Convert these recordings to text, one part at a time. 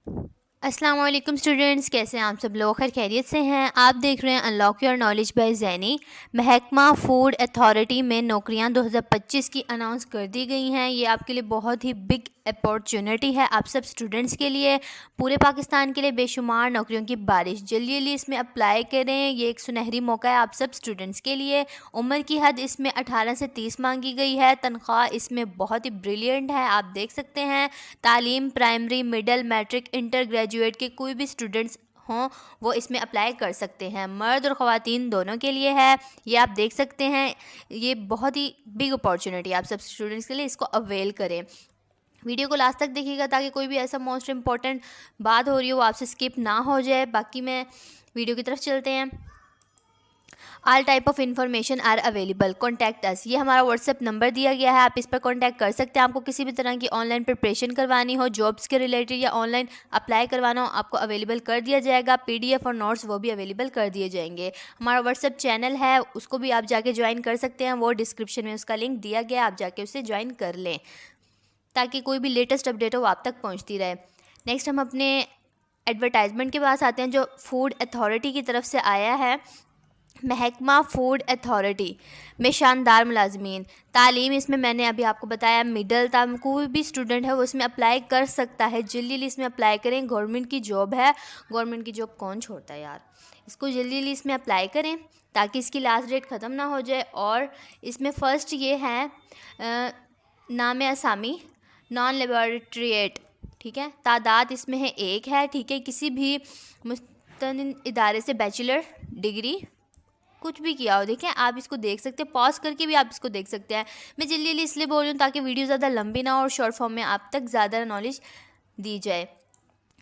अस्सलाम वालेकुम स्टूडेंट्स, कैसे हैं आप सब लोग? खैर खैरियत से हैं। आप देख रहे हैं अनलॉक योर नॉलेज बाय ज़ैनी। महकमा फूड अथॉरिटी में नौकरियां 2025 की अनाउंस कर दी गई हैं। ये आपके लिए बहुत ही बिग अपॉर्चुनिटी है, आप सब स्टूडेंट्स के लिए, पूरे पाकिस्तान के लिए बेशुमार नौकरियों की बारिश। जल्दी जल्दी इसमें अप्लाई करें, ये एक सुनहरी मौका है आप सब स्टूडेंट्स के लिए। उम्र की हद इसमें 18 से 30 मांगी गई है। तनख्वाह इसमें बहुत ही ब्रिलियंट है, आप देख सकते हैं। तालीम primary, middle, matric, inter, graduate के कोई भी स्टूडेंट्स हों वो इसमें अप्लाई कर सकते हैं। मर्द और ख़वातीन दोनों के लिए है, ये आप देख सकते हैं। ये बहुत ही बिग अपॉर्चुनिटी आप सब स्टूडेंट्स के लिए, इसको अवेल करें। वीडियो को लास्ट तक देखिएगा ताकि कोई भी ऐसा मोस्ट इम्पॉर्टेंट बात हो रही हो वो आपसे स्किप ना हो जाए। बाकी मैं वीडियो की तरफ चलते हैं। All type of information are available, contact us, ये हमारा व्हाट्सएप नंबर दिया गया है, आप इस पर कॉन्टैक्ट कर सकते हैं। आपको किसी भी तरह की ऑनलाइन प्रिपरेशन करवानी हो, जॉब्स के रिलेटेड या ऑनलाइन अप्लाई करवाना हो, आपको अवेलेबल कर दिया जाएगा। पीडीएफ और नोट्स वो भी अवेलेबल कर दिए जाएंगे। हमारा व्हाट्सएप चैनल है, उसको भी आप जाके ज्वाइन कर सकते हैं, वो डिस्क्रिप्शन में उसका लिंक दिया गया है, आप जाके उसे ज्वाइन कर लें ताकि कोई भी लेटेस्ट अपडेट हो वो आप तक पहुँचती रहे। नेक्स्ट हम अपने एडवर्टाइजमेंट के पास आते हैं जो फूड अथॉरिटी की तरफ से आया है। महकमा फूड अथॉरिटी में शानदार मुलाजमीन, तालीम इसमें मैंने अभी आपको बताया मिडल तक कोई भी स्टूडेंट है वो इसमें अप्लाई कर सकता है। जल्दी जल्दी इसमें अप्लाई करें, गवर्नमेंट की जॉब है, गवर्नमेंट की जॉब कौन छोड़ता है यार। इसको जल्दी जल्दी इसमें अप्लाई करें ताकि इसकी लास्ट डेट ख़त्म ना हो जाए। और इसमें फ़र्स्ट ये है नाम असामी नॉन लेबॉरेटरीट, ठीक है। तादाद इसमें है एक है, ठीक है। किसी भी मुस्तनिद इदारे से बैचलर डिग्री कुछ भी किया हो, देखें आप इसको देख सकते हैं, पॉज करके भी आप इसको देख सकते हैं। मैं जल्दी जल्दी इसलिए बोल रही हूँ ताकि वीडियो ज़्यादा लंबी ना हो और शॉर्ट फॉर्म में आप तक ज़्यादा नॉलेज दी जाए।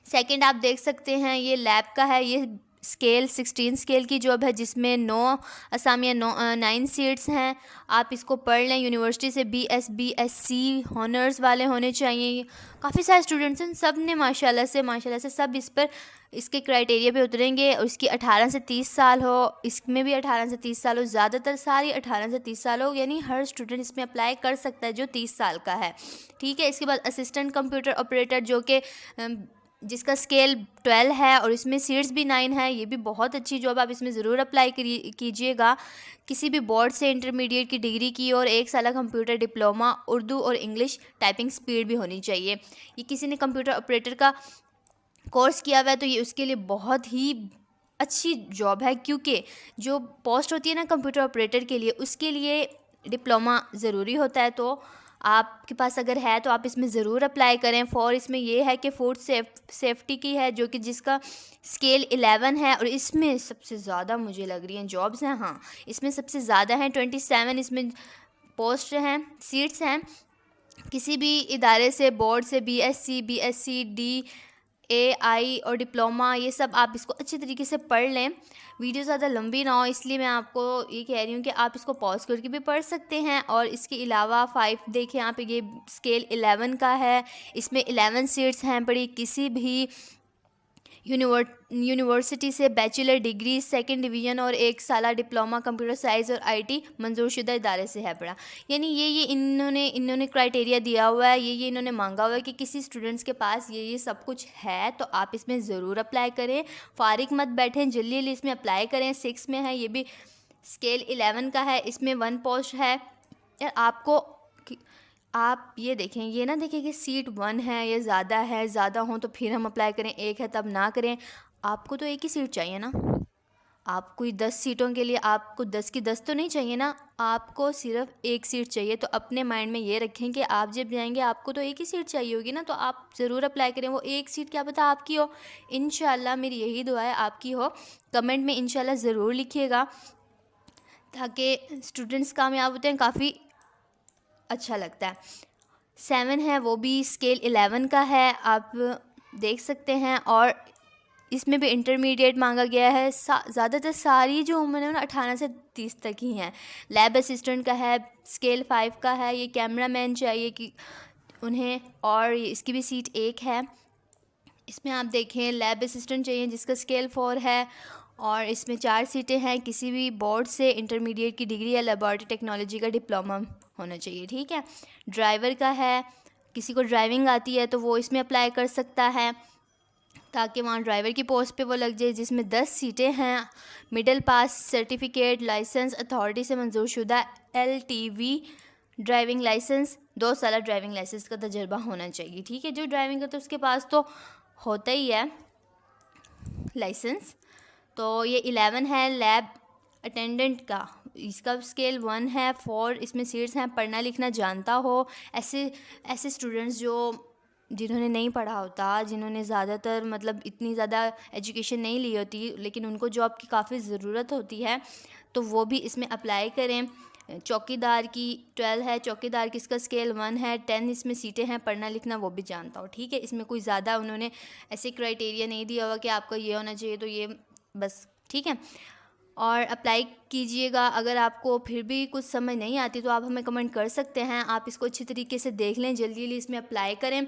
सेकंड आप देख सकते हैं ये लैब का है, ये स्केल 16 स्केल की जॉब है जिसमें 9 असामियाँ 9 सीट्स हैं। आप इसको पढ़ लें। यूनिवर्सिटी से BSc हॉनर्स वाले होने चाहिए। काफ़ी सारे स्टूडेंट्स हैं, सब ने माशाल्लाह से सब इस पर इसके क्राइटेरिया पे उतरेंगे। और इसकी 18 से 30 साल हो, इसमें भी 18 से 30 साल हो, ज़्यादातर सारी 18 से 30 साल हो, यानी हर स्टूडेंट इसमें अप्लाई कर सकता है जो 30 साल का है, ठीक है। इसके बाद असिस्टेंट कंप्यूटर ऑपरेटर जो कि जिसका स्केल 12 है और इसमें सीट्स भी 9 है, ये भी बहुत अच्छी जॉब, आप इसमें ज़रूर अप्लाई कीजिएगा। किसी भी बोर्ड से इंटरमीडिएट की डिग्री की और 1 साल कंप्यूटर डिप्लोमा, उर्दू और इंग्लिश टाइपिंग स्पीड भी होनी चाहिए। ये किसी ने कंप्यूटर ऑपरेटर का कोर्स किया हुआ है तो ये उसके लिए बहुत ही अच्छी जॉब है, क्योंकि जो पोस्ट होती है ना कंप्यूटर ऑपरेटर के लिए, उसके लिए डिप्लोमा ज़रूरी होता है। तो आपके पास अगर है तो आप इसमें ज़रूर अप्लाई करें। फॉर इसमें ये है कि फूड सेफ्टी की है जो कि जिसका स्केल 11 है और इसमें सबसे ज़्यादा मुझे लग रही हैं जॉब्स हैं। हाँ, इसमें सबसे ज़्यादा हैं, 27 इसमें पोस्ट हैं, सीट्स हैं। किसी भी इदारे से, बोर्ड से, BSc DAI और डिप्लोमा, ये सब आप इसको अच्छे तरीके से पढ़ लें। वीडियो ज़्यादा लंबी ना हो इसलिए मैं आपको ये कह रही हूँ कि आप इसको पॉज करके भी पढ़ सकते हैं। और इसके अलावा 5 देखें यहाँ पे, ये स्केल 11 का है, इसमें 11 सीट्स हैं पड़ी। किसी भी यूनिवर्सिटी से बैचलर डिग्री, सेकंड डिवीज़न और 1 साल डिप्लोमा कंप्यूटर साइंस और IT मंजूरशुदा इदारे से है पड़ा। यानी ये इन्होंने क्राइटेरिया दिया हुआ है, ये इन्होंने मांगा हुआ है कि किसी स्टूडेंट्स के पास ये सब कुछ है तो आप इसमें ज़रूर अप्लाई करें। फारिग मत बैठें, जल्दी जल्दी इसमें अप्लाई करें। 6 में है, ये भी स्केल 11 का है, इसमें 1 पोस्ट है। यार आपको आप ये देखें, ये ना देखें कि सीट 1 है या ज़्यादा हो तो फिर हम अप्लाई करें, 1 है तब ना करें। आपको तो एक ही सीट चाहिए ना, आपको 10 सीटों के लिए आपको 10 की 10 तो नहीं चाहिए ना, आपको सिर्फ एक सीट चाहिए। तो अपने माइंड में ये रखें कि आप जब जाएंगे आपको तो एक ही सीट चाहिए होगी ना, तो आप ज़रूर अप्लाई करें। वो एक सीट क्या पता आपकी हो, इंशाल्लाह मेरी यही दुआ है आपकी हो। कमेंट में इंशाल्लाह ज़रूर लिखिएगा ताकि स्टूडेंट्स कामयाब होते हैं, काफ़ी अच्छा लगता है। 7 है, वो भी स्केल 11 का है, आप देख सकते हैं। और इसमें भी इंटरमीडिएट मांगा गया है। ज़्यादातर सारी जो उम्र है ना 18 से 30 तक ही हैं। लैब असिस्टेंट का है, स्केल 5 का है, ये कैमरामैन चाहिए कि उन्हें, और इसकी भी सीट 1 है। इसमें आप देखें लैब असिस्टेंट चाहिए जिसका स्केल 4 है और इसमें 4 सीटें हैं। किसी भी बोर्ड से इंटरमीडिएट की डिग्री या लेबॉरेटरी टेक्नोलॉजी का डिप्लोमा होना चाहिए, ठीक है। ड्राइवर का है, किसी को ड्राइविंग आती है तो वो इसमें अप्लाई कर सकता है। ताकि वहाँ ड्राइवर की पोस्ट पे वो लग जाए, जिसमें 10 सीटें हैं। Middle pass certificate, licence authority से मंजूर शुदा LTV ड्राइविंग लाइसेंस, 2 साल ड्राइविंग लाइसेंस का तजर्बा होना चाहिए। ठीक है, जो ड्राइविंग करता है उसके पास तो होता ही है लाइसेंस। तो ये 11 है लैब अटेंडेंट का, इसका स्केल 1 है। 4 इसमें सीट्स हैं, पढ़ना लिखना जानता हो। ऐसे स्टूडेंट्स जिन्होंने नहीं पढ़ा होता, जिन्होंने ज़्यादातर मतलब इतनी ज़्यादा एजुकेशन नहीं ली होती, लेकिन उनको जॉब की काफ़ी ज़रूरत होती है, तो वो भी इसमें अप्लाई करें। चौकीदार की 12 है, चौकीदार की इसका स्केल 1 है। 10 इसमें सीटें हैं, पढ़ना लिखना वो भी जानता हो। ठीक है, इसमें कोई ज़्यादा उन्होंने ऐसे क्राइटेरिया नहीं दिया हुआ कि आपका ये होना चाहिए तो ये बस। ठीक है, और अप्लाई कीजिएगा। अगर आपको फिर भी कुछ समझ नहीं आती तो आप हमें कमेंट कर सकते हैं। आप इसको अच्छी तरीके से देख लें, जल्दी जल्दी इसमें अप्लाई करें।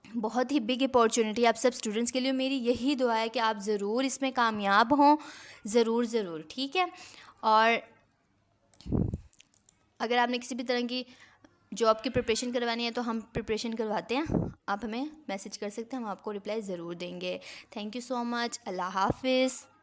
बहुत ही बिग अपॉर्चुनिटी आप सब स्टूडेंट्स के लिए। मेरी यही दुआ है कि आप ज़रूर इसमें कामयाब हों, ज़रूर। ठीक है, और अगर आपने किसी भी तरह की जॉब की प्रिपरेशन करवानी है तो हम प्रिपरेशन करवाते हैं। आप हमें मैसेज कर सकते हैं, हम आपको रिप्लाई ज़रूर देंगे। Thank you so much. अल्लाह हाफिज़।